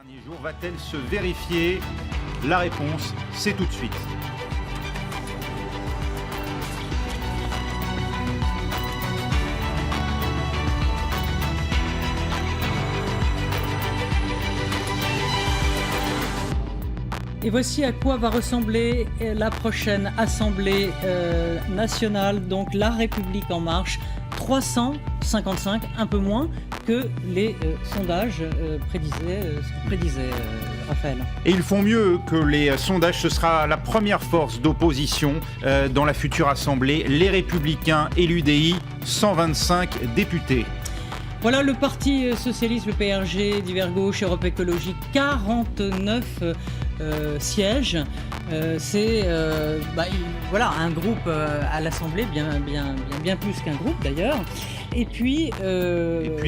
Dernier jour, va-t-elle se vérifier? La réponse, c'est tout de suite. Et voici à quoi va ressembler la prochaine Assemblée nationale, donc La République En Marche. 355, un peu moins que les sondages prédisaient, Raphaël. Et ils font mieux que les sondages, ce sera la première force d'opposition dans la future Assemblée. Les Républicains et l'UDI, 125 députés. Voilà le Parti Socialiste, le PRG, Divers Gauche, Europe Écologie, 49 sièges. Voilà, un groupe à l'Assemblée, bien plus qu'un groupe d'ailleurs. Et puis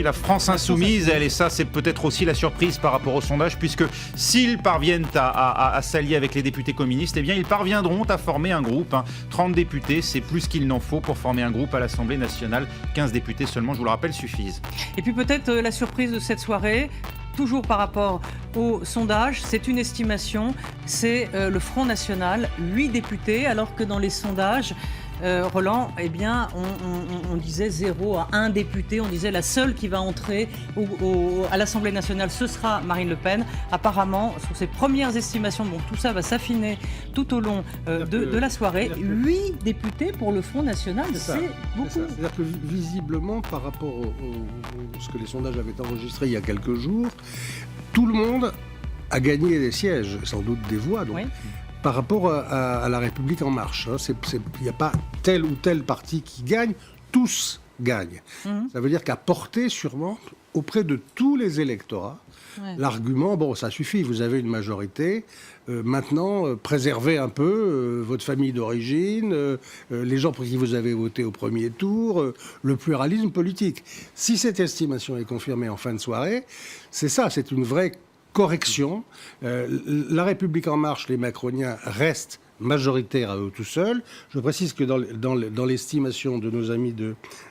La France Insoumise, elle, et ça c'est peut-être aussi la surprise par rapport au sondage, puisque s'ils parviennent à s'allier avec les députés communistes, eh bien ils parviendront à former un groupe. 30 députés, c'est plus qu'il n'en faut pour former un groupe à l'Assemblée nationale. 15 députés seulement, je vous le rappelle, suffisent. Et puis peut-être la surprise de cette soirée, toujours par rapport au sondage, c'est une estimation, c'est le Front National, 8 députés, alors que dans les sondages, Roland, eh bien, on disait 0 à 1 député, on disait la seule qui va entrer à l'Assemblée nationale, ce sera Marine Le Pen. Apparemment, sur ces premières estimations, bon, tout ça va s'affiner tout au long de la soirée. 8 députés pour le Front National, c'est beaucoup. C'est-à-dire que visiblement, par rapport à ce que les sondages avaient enregistré il y a quelques jours, tout le monde a gagné des sièges, sans doute des voix. Donc. Oui. Par rapport à La République En Marche. Il n'y a pas tel ou tel parti qui gagne, tous gagnent. Ça veut dire qu'à porter sûrement auprès de tous les électorats, l'argument, bon, ça suffit, vous avez une majorité, maintenant, préservez un peu votre famille d'origine, les gens pour qui vous avez voté au premier tour, le pluralisme politique. Si cette estimation est confirmée en fin de soirée, c'est ça, c'est une vraie correction. La République En Marche, les macroniens restent majoritaires à eux tout seuls. Je précise que dans l'estimation de nos amis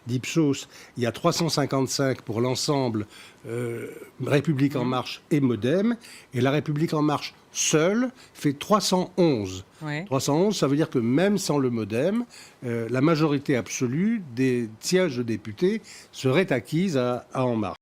d'Ipsos, il y a 355 pour l'ensemble République En Marche et Modem. Et la République En Marche seule fait 311. Ouais. 311, ça veut dire que même sans le Modem, la majorité absolue des sièges de députés serait acquise à En Marche.